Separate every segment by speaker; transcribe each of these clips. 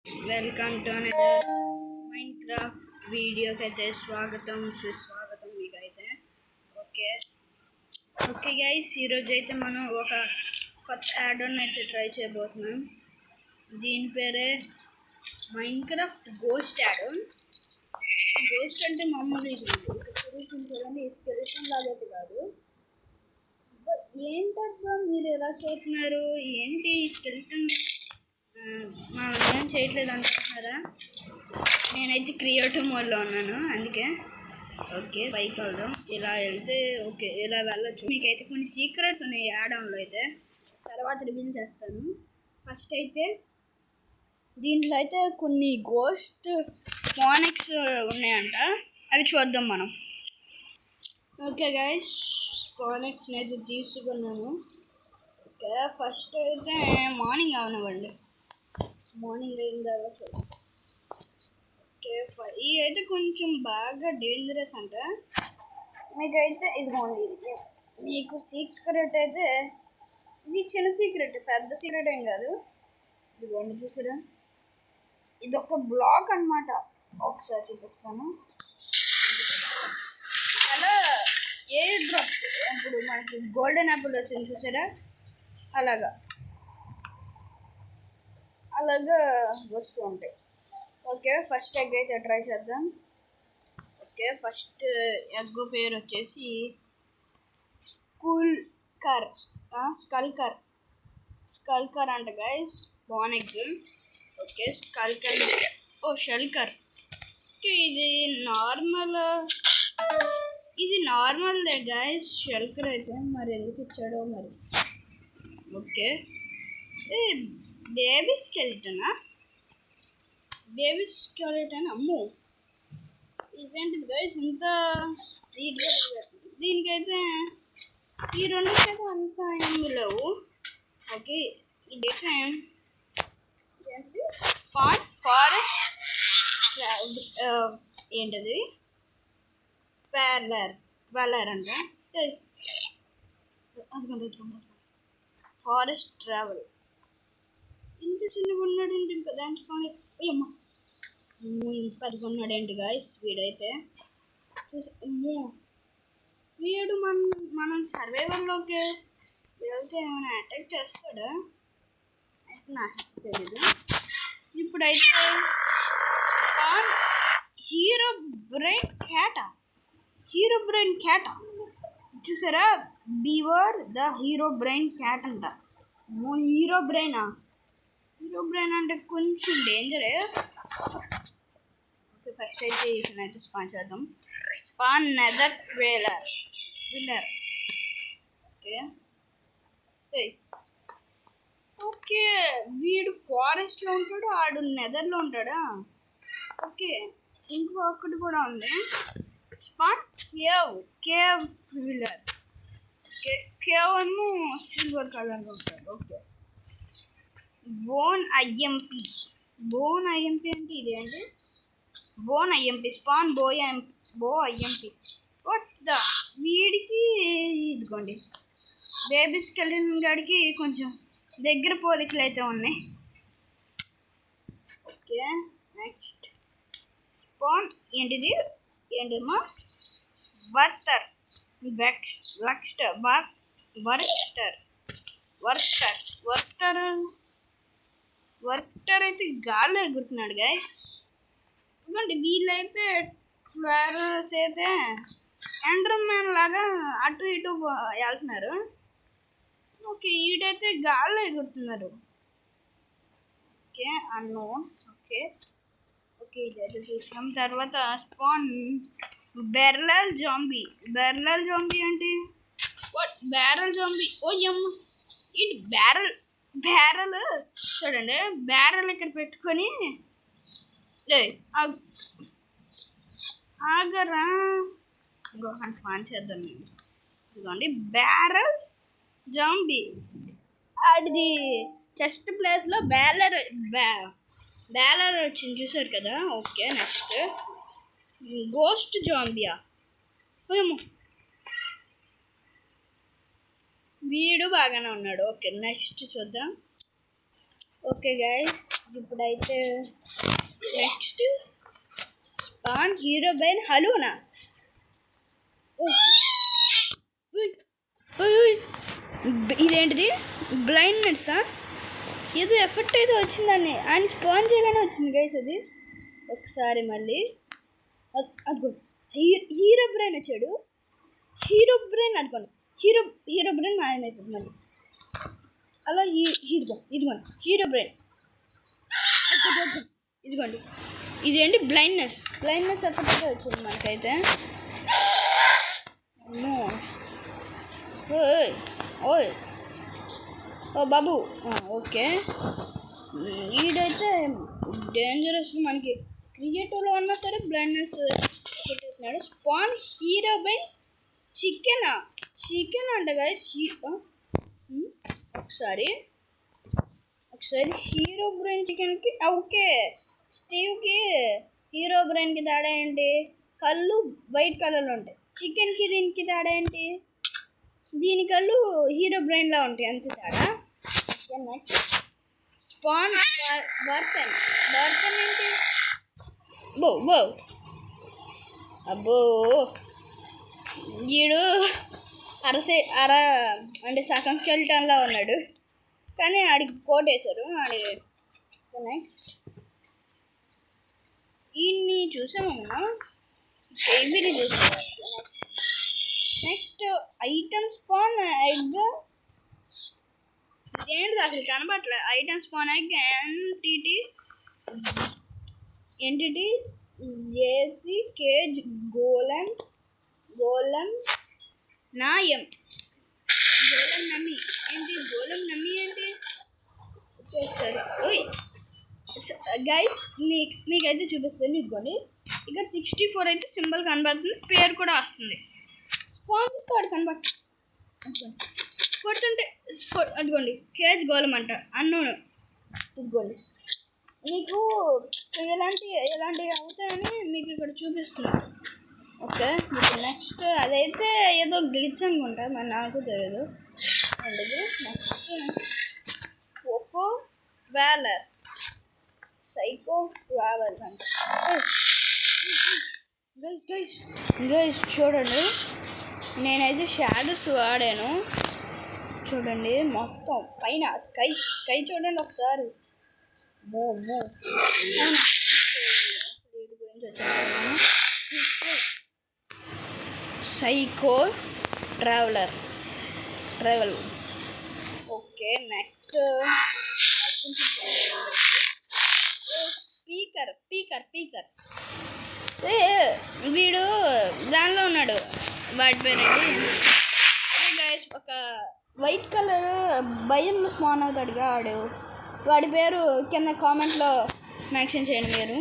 Speaker 1: Welcome to another Minecraft వీడియోకి అయితే స్వాగతం సుస్వాగతం మీకైతే. ఓకే ఓకే గైస్, ఈరోజు అయితే మనం ఒక కొత్త యాడ్-ఆన్ అయితే ట్రై చేయబోతున్నాం. దీని పేరే మైన్క్రాఫ్ట్ గోస్ట్ యాడ్-ఆన్. గోస్ట్ అంటే మామూలు ఇది చూడండి, స్కెలిటన్ లాగా అయితే కాదు. ఏంటబ్బా మీరు ఎలా చేస్తున్నారు, ఏంటి స్కెలిటన్ మనం ఏం చేయట్లేదు అనుకుంటున్నారా? నేనైతే క్రియేటివ్ మోడ్లో ఉన్నాను, అందుకే. ఓకే, పైకి వెళ్దాం. ఇలా వెళ్తే ఓకే, ఇలా వెళ్ళొచ్చు. మీకైతే కొన్ని సీక్రెట్స్ ఉన్నాయి యాడ్-ఆన్లో, అయితే తర్వాత రివీల్ చేస్తాను. ఫస్ట్ అయితే దీంట్లో అయితే కొన్ని గోస్ట్ స్పానెక్స్ ఉన్నాయంట, అవి చూద్దాం మనం. ఓకే గైస్, స్పానెక్స్ని అయితే తీసుకున్నాను. ఓకే, ఫస్ట్ అయితే మార్నింగ్ అవనివ్వండి. మార్నింగ్ అయిన తర్వాత ఓకే, ఇవి అయితే కొంచెం బాగా డేంజరస్ అంట. మీకైతే ఇదిగోండి, మీకు సీక్రెట్ అయితే ఇది చిన్న సీక్రెట్, పెద్ద సీక్రెట్ ఏం కాదు. ఇదిగోండి చూసారా, ఇది ఒక బ్లాక్ అన్నమాట. ఒకసారి చూపిస్తాను. అలా ఎయిర్ డ్రాప్స్, ఇప్పుడు మనకి గోల్డెన్ యాపిల్ వచ్చింది చూసారా, అలాగా వస్తూ ఉంటాయి. ఓకే, ఫస్ట్ ఎగ్ అయితే ట్రై చేద్దాం. ఓకే, ఫస్ట్ ఎగ్ పేరు వచ్చేసి స్కల్కర్ అంట గైస్, బాన్ ఎగ్. ఓకే, స్కల్కర్ షెల్కర్. ఓకే, ఇది నార్మల్దే గైస్, షెల్కర్ అయితే మరి ఎందుకు ఇచ్చాడో మరి. ఓకే, బేబీ స్కెలిటన్ అమ్మో, ఇదేంటిది గైస్ ఇంత స్పీడ్గా దీనికైతే ఈ రెండుకైతే అంత ఏమి లేవు. ఓకే, ఇదైతే ఫారెస్ట్ ఏంటది ట్వెల్లర్ అంట. Forest travel. ఇంత చిన్నగా ఉన్నాడేంటి, ఇంకా దాంట్లో అమ్మా ఇంత పెద్దగా ఉన్నాడేంటి గాయస్ వీడైతే. వీడు మనం సర్వైవల్లోకి వెళ్తే ఏమైనా అటాక్ చేస్తాడా అయితే నాకు తెలీదు. ఇప్పుడైతే హీరో బ్రెయిన్ క్యాటా చూసారా, beaver the Herobrine cat అంట. హీరో బ్రెయిన్ అంటే కొంచెం డేంజరే. ఓకే, ఫస్ట్ అయితే ఇతనైతే స్పాన్ చేద్దాం. Spawn nether twiller. ఓకే, వీడు ఫారెస్ట్లో ఉంటాడు, ఆడు నెదర్లో ఉంటాడా. ఓకే, ఇంకొకటి కూడా ఉంది, స్పాన్ కేవ్ ట్విల్లర్. కేవ్ ఏమో సిల్వర్ కలర్లో ఉంటాడు. ఓకే, బోన్ ఐఎంపీ అంటే ఇదేంటి, బోన్ ఐఎంపీ స్పాన్ బో ఐఎంపీ. వాట్ ద వీడికి ఇదిగోండి, బేబీ స్కెలిటన్ గాడికి కొంచెం దగ్గర పోలికలు అయితే ఉన్నాయి. ఓకే, నెక్స్ట్ స్పాన్ ఏంటమ్మా వర్క్టర్ అయితే గాల్లో ఎగురుతున్నాడు గాయస్. ఇదిగోండి, వీళ్ళైతే ఫ్లవర్స్ అయితే ఎండర్ మ్యాన్ లాగా అటు ఇటు వెళ్తున్నారు. ఓకే, వీడైతే గాల్లో ఎగురుతున్నారు. Okay, unknown. ఓకే ఇదైతే చూసాం. తర్వాత స్పాన్ బెర్రల్ జాంబీ అంటే బ్యారల్ జాంబీ. ఇది బ్యారల్ చూడండి, బ్యారల్ ఇక్కడ పెట్టుకొని ఆగరా ఇంకొక ఫాన్ చేద్దాం మేము. ఇదిగోండి బ్యారల్ జాంబీ, అది చెస్ట్ ప్లేస్లో బ్యాలర్ వచ్చింది చూసారు కదా. Okay, next ghost Zambia. వీడు బాగానే ఉన్నాడు. ఓకే, నెక్స్ట్ చూద్దాం. ఓకే గైస్, ఇప్పుడైతే నెక్స్ట్ స్పాన్ హీరో బ్రెయిన్ హలూనా. ఇదేంటిది బ్లైండ్నెస్సా? ఏదో ఎఫెక్ట్ అయితే వచ్చిందండి, ఆయన స్పాన్ చేయగానే వచ్చింది గైస్ అది. ఒకసారి మళ్ళీ అదిగో హీరో బ్రెయిన్ వచ్చాడు. హీరో బ్రెయిన్ అనుకోండి, హీరో బ్రెయిన్ మాయమైపోతుంది మళ్ళీ. అలా ఇదిగోండి హీరో బ్రెయిన్. ఇదిగోండి ఇదేంటి బ్లైండ్నెస్ ఎఫెక్ట్ అయితే వచ్చింది మనకైతే. ఓయ్ ఓ బాబు. Okay, ఈడైతే dangerous. మనకి క్రియేటివ్లో ఉన్నా సరే బ్లైండ్నెస్ పెట్టేస్తున్నాడు. స్పాన్ హీరో బై చికెన్ అంట గైస్. ఒకసారి హీరో బ్రెయిన్ చికెన్కి. ఓకే, స్టీవ్కి హీరో బ్రెయిన్కి తేడా ఏంటి? కళ్ళు వైట్ కలర్లో ఉంటాయి. చికెన్కి దీనికి తేడా ఏంటి? దీని కళ్ళు హీరో బ్రెయిన్లో ఉంటాయి, అంతే తేడా. నెక్స్ట్ స్పాన్ బర్తన్ ఏంటి? బో అబ్బో, వీడు అంటే సగం స్కెల్టన్లా ఉన్నాడు, కానీ ఆడికి కోట్ వేశారు. నెక్స్ట్ ఈయన్ని చూసాము మనం, బేబీని చూసాము. Next item span egg. ఏంటిది అసలు కనబడట్లేదు. ఐటమ్ స్పాన్ ఎగ్ ఎంటిటీ జేసి కేజ్ గోలం నాయం గోలం నమ్మి ఏంటి? గోలం నమ్మి ఏంటి? సరే ఓయ్ గైస్, మీకైతే చూపిస్తుంది. ఇదిగోండి ఇక్కడ 64 అయితే సింబల్ కనబడుతుంది, పేరు కూడా వస్తుంది. స్పాన్ చూస్తే వాడు కనబడుతుంది. కొడుతుంటే అదిగోండి కేజ్ గోలం అంట అన్నోను. ఇదిగోండి మీకు ఎలాంటివి అవుతాయని మీకు ఇక్కడ చూపిస్తున్నాను. ఓకే, ఇప్పుడు నెక్స్ట్ అదైతే ఏదో గ్లిచ్ అనుకుంటా, మరి నాకు తెలియదు. నెక్స్ట్ ఫోకో వ్యాలర్ సైకో వ్యాలర్ అంట. గైస్ చూడండి, నేనైతే షాడోస్ వాడాను. చూడండి మొత్తం పైన స్కై చూడండి ఒకసారి. Psycho travel. ఓకే, నెక్స్ట్ పీకర్. వీడు దానిలో ఉన్నాడు, వాడి పేరేంటి? అదే గైస్, ఒక వైట్ కలర్ భయంలో స్పాన్ అవుతాడుగా వాడి పేరు కింద కామెంట్లో మెన్షన్ చేయండి మీరు.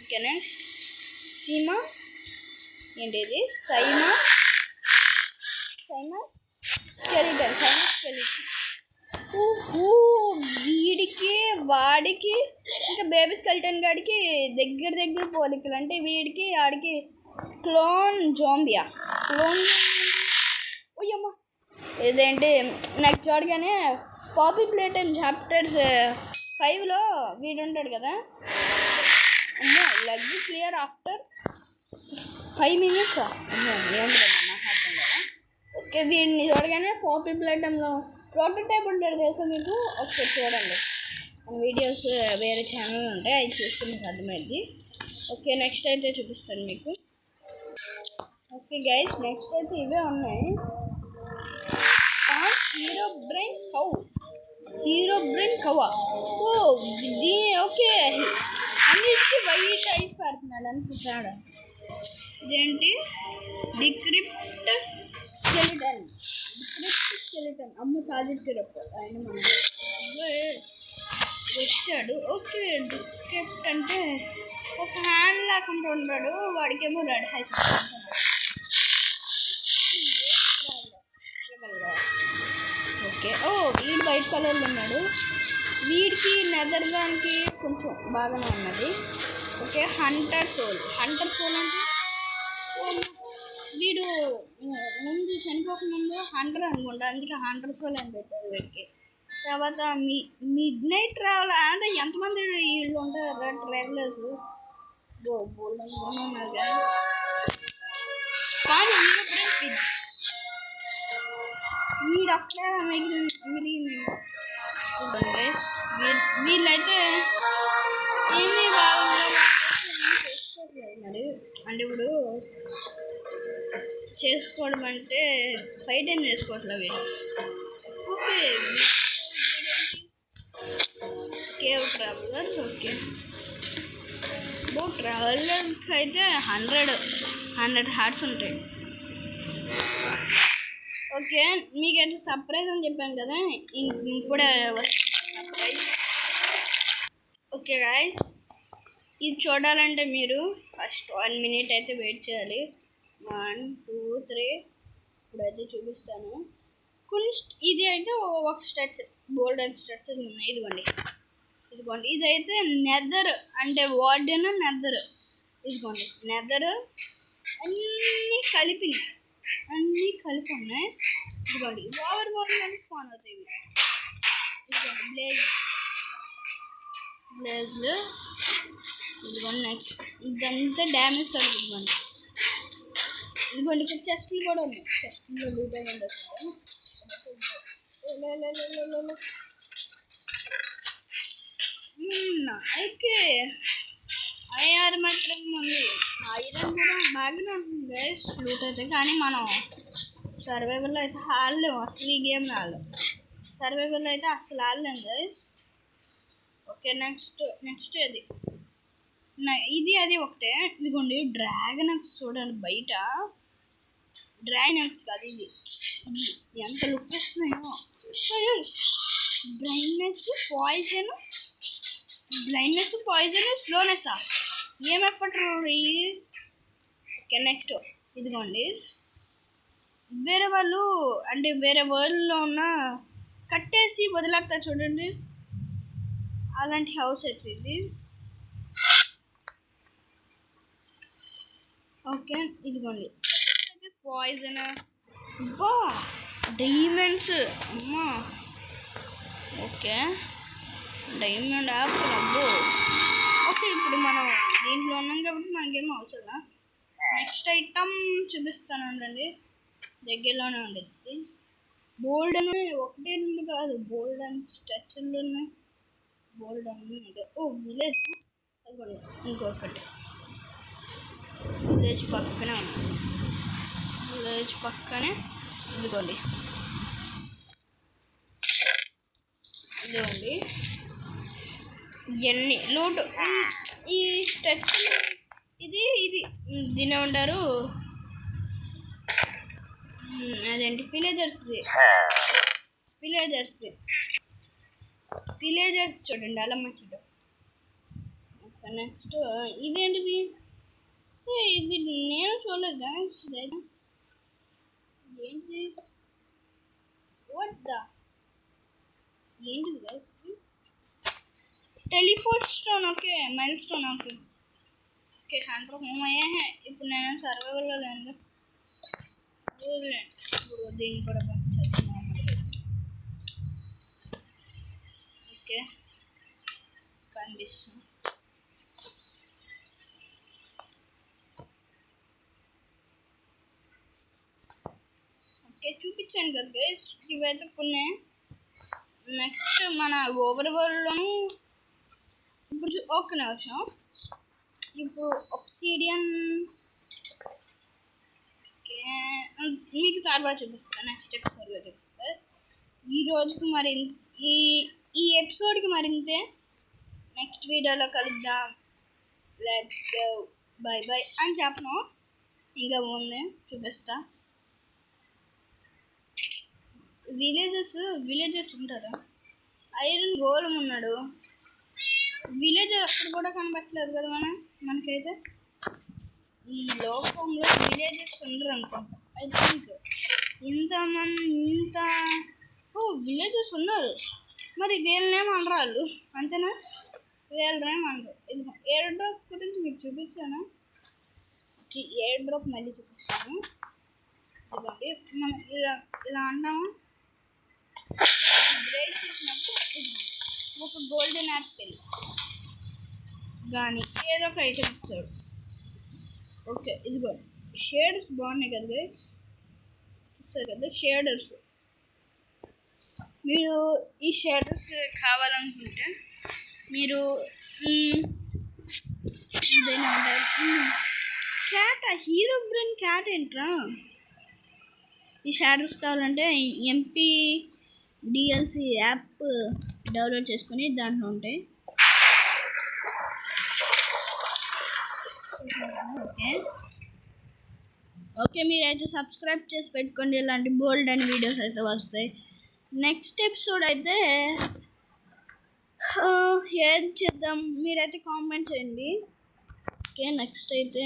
Speaker 1: ఓకే, నెక్స్ట్ సీమా ఏంటిది? సైమా స్కెలిటన్. వీడికి వాడికి ఇంకా బేబీ స్కెలిటన్ గాడికి దగ్గర పోలికలు. అంటే వీడికి ఆడికి క్లోన్ జోంబియా. ఓయమ్మ, ఇదేంటి నాకు చూడగానే పాపీ ప్లేటైమ్ చాప్టర్స్ 5లో వీడు ఉంటాడు కదా. అమ్మో, లెగ్ క్లియర్ ఆఫ్టర్ 5 minutes. అమ్మో, ఏంటన్నా అర్థం కదా. ఓకే, వీడిని చూడగానే పాపీ ప్లేటైమ్లో ప్రోటోటైప్ ఉంటాడు తెలుసా మీకు? ఒకసారి చూడండి, వీడియోస్ వేరే ఛానల్ ఉంటాయి, అవి చూస్తే మీకు అర్థమైంది. ఓకే, నెక్స్ట్ అయితే చూపిస్తాను మీకు. ఓకే గైస్, నెక్స్ట్ అయితే ఇవే ఉన్నాయి. హీరో బ్రెయిన్ కవ్వా. ఓకే, అన్నిటికీ వైట్ ఐస్ పడుతున్నాడు అంత తేడా. ఇదేంటి? Decrypt skeleton. అమ్మ చార్జర్ తిరగ ఆయన వచ్చాడు. ఓకే, డిక్రిప్ట్ అంటే ఒక హ్యాండ్ లేకుండా ఉన్నాడు, వాడికేమో రెడ్ హైస్. ఓకే, వీడు వైట్ కలర్లో ఉన్నాడు. వీడికి నెదర్ దానికి కొంచెం బాగానే ఉన్నది. ఓకే, హంటర్ సోల్ అంటే వీడు ముందు చనిపోకముందు హంటర్ అనుకుంటా, అందుకే హంటర్ సోల్ అని పెట్టారు వీడికి. తర్వాత మిడ్ నైట్ ట్రావెల్ అంటే ఎంతమంది వీళ్ళు ఉంటారు ట్రావెలర్స్ ఉన్నారు కదా స్పాన్ వీడొక్కడే మిగిలింది వీళ్ళైతే ఏమీ బాగా చేసుకోవట్లేదు మరి అంటే ఇప్పుడు చేసుకోవడం అంటే ఫైట్ ఏం చేసుకోవట్లేదు వీళ్ళు okay cave traveller okay travellers అయితే 100 హార్ట్స్ ఉంటాయి ఓకే మీకైతే సర్ప్రైజ్ అని చెప్పాను కదా ఇప్పుడే సర్ప్రైజ్ ఓకే గాయస్ ఇది చూడాలంటే మీరు ఫస్ట్ 1 minute అయితే వెయిట్ చేయాలి 1 2 3 ఇప్పుడైతే చూపిస్తాను కొన్ని ఇది అయితే ఒక స్ట్రక్చర్ గోల్డెన్ స్ట్రక్చర్ ఉన్నాయి ఇదిగోండి ఇదైతే నెదర్ అంటే వార్డెన్ నెదర్ ఇదిగోండి నెదర్ అన్నీ కలిపి ఉన్నాయి ఇదిగోండి ఓవర్ అని స్పాన్ అవుతాయి ఇదిగోండి బ్లేజ్లు ఇదిగోండి నెక్స్ట్ ఇదంతా డ్యామేజ్ అవుతుంది ఇదిగోండి ఇక్కడ చెస్ట్లు కూడా ఉన్నాయి చెస్ట్లో లూట్ అయ్యింది అయితే ఐఆర్ మాత్రం ఉంది ఐరన్ కూడా బాగానే ఉంటుంది గైస్ లూట్ అయితే కానీ మనం సర్వైవల్లో అయితే ఆడలేము అసలు ఈ గేమ్ సర్వైవల్లో అయితే అసలు ఆడలేము గైస్ ఓకే నెక్స్ట్ ఇది అది ఒకటే ఇదిగోండి డ్రాగన్ ఎక్స్ చూడండి బయట డ్రాగన్ ఎక్స్ కాదు ఇది ఎంత లుక్ వస్తున్నాయో బ్లైండ్నెస్ పాయిజన్ స్లోనెస్సా ఏం ఎఫర్ట్ ఓకే నెక్స్ట్ ఇదిగోండి వేరే వాళ్ళు అంటే వేరే వరల్డ్లో ఉన్న కట్టేసి వదిలేస్తారు చూడండి అలాంటి హౌస్ అయితే ఇది ఓకే ఇదిగోండి పాయిజన్ బా డైమండ్స్ అమ్మా ఓకే డైమండ్ యాపిల్ అబ్బో ఓకే ఇప్పుడు మనం దీంట్లో ఉన్నాం కాబట్టి మనకేం అవసరం నెక్స్ట్ ఐటమ్ చూపిస్తానండి దగ్గరలోనే ఉండేది బోల్డ్ అని ఒకటి కాదు బోల్డ్ అని స్ట్రక్చర్లు ఉన్నాయి బోల్డ్ అని ఓ విలేజ్ అదిగోండి ఇంకొకటి విలేజ్ పక్కనే ఉంది విలేజ్ పక్కనే ఇదిగోండి ఇదిగోండి ఇవన్నీ లూట్ ఈ స్ట్రక్చర్ ఇది దీని ఉంటారు అదేంటి విలేజర్స్ చూడండి అలా మంచిది నెక్స్ట్ ఇదేంటిది ఇది నేను చూడలేదు గాయ్స్ ఏంటి ఏంటిది guys teleport stone okay mile stone okay centre home అయ్యే ఇప్పుడు నేను సర్వైవల్లో లేదు ఇప్పుడు దీన్ని కూడా పంపించేస్తున్నాను ఓకే కనిపిస్తుంది ఓకే చూపించాను కదా గైస్ ఇవైతే కొన్ని నెక్స్ట్ మన ఓవర్ వరల్డ్లోను ఇప్పుడు ఒక్క నిమిషం ఇప్పుడు ఒబ్సిడియన్ ఓకే మీకు తర్వాత చూపిస్తాను నెక్స్ట్ ఎపిసోడ్లో చూపిస్తాను ఈ రోజుకి మరి ఈ ఎపిసోడ్కి మరింతే నెక్స్ట్ వీడియోలో కలుద్దాం లెట్స్ గో బై బై అని చెప్పను ఇంకా ఉంది చూపిస్తా విలేజర్స్ ఉంటారా ఐరన్ గోలం ఉన్నాడు విలేజర్ అక్కడ కూడా కనబట్టలేదు కదా మనకైతే ఈ లోకంలో విలేజర్స్ ఉండరు అనుకుంటా ఐ థింక్ ఇంత విలేజర్స్ ఉన్నారు మరి వీళ్ళనేమో అనరాళ్ళు అంతేనా వీళ్ళనేమో అనరు ఇది ఎయిర్ డ్రాప్ గురించి మీకు చూపించాను ఎయిర్ డ్రాప్ మళ్ళీ చూపిస్తాను ఇదిగోండి మనం ఇలా అంటాము బ్రేక్ చేసినప్పుడు ఇదిగో ఒక గోల్డెన్ యాపిల్ కానీ ఏదో ఒక ఐటమ్ ఇస్తాడు. ఓకే ఇదిగో షేడర్స్ బాగున్నాయి కదా guys. చూస్తారు కదా షేడర్స్. మీరు ఈ షేడర్స్ కావాలనుకుంటే మీరు ఇదేనా క్యాట్ హీరో బ్రెయిన్ క్యాట్ ఏంట్రా. ఈ షాడోస్ కావాలంటే ఎంపీ డిఎల్సి యాప్ డౌన్లోడ్ చేసుకొని దాంట్లో ఉంటాయి. ఓకే ఓకే మీరైతే సబ్స్క్రైబ్ చేసి పెట్టుకోండి. ఇలాంటి బోల్డ్ అండ్ వీడియోస్ అయితే వస్తాయి. నెక్స్ట్ ఎపిసోడ్ అయితే ఏం చేద్దాం మీరైతే కామెంట్ చేయండి. ఓకే నెక్స్ట్ అయితే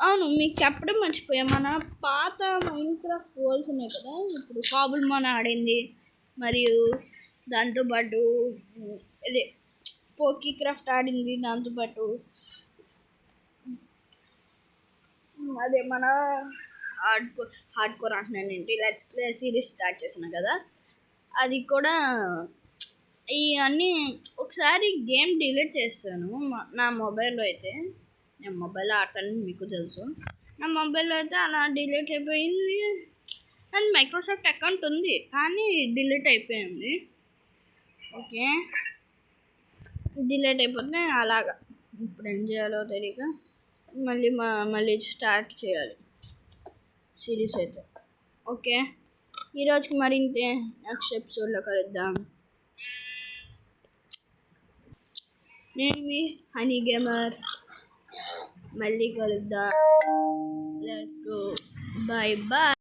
Speaker 1: అవును మీకు చెప్పడం మర్చిపోయా, మన పాత మైన్క్రాఫ్ట్ వరల్డ్స్ ఉన్నాయి కదా, ఇప్పుడు కాబుల్ మాన్ ఆడింది మరియు దాంతోపాటు అదే పోకీ క్రాఫ్ట్ ఆడింది, దాంతోపాటు అదే మన హార్డ్ కోర్ అంటున్నాను ఏంటి లెట్స్ ప్లే సిరీస్ స్టార్ట్ చేసిన కదా, అది కూడా ఇవన్నీ ఒకసారి గేమ్ డిలీట్ చేస్తాను నా మొబైల్లో అయితే. నేను మొబైల్లో ఆడతానని మీకు తెలుసు. నా మొబైల్లో అయితే అలా డిలీట్ అయిపోయింది. అండ్ మైక్రోసాఫ్ట్ అకౌంట్ ఉంది కానీ డిలీట్ అయిపోయింది. ఓకే డిలీట్ అయిపోతే అలాగా ఇప్పుడు ఏం చేయాలో తెలియక మళ్ళీ స్టార్ట్ చేయాలి సిరీస్ అయితే. ఓకే ఈరోజుకి మరింతే, నెక్స్ట్ ఎపిసోడ్లో కలుద్దాం. నేను మీ హనీ గేమర్, మళ్ళీ కలుద్దాం. Let's go, bye bye.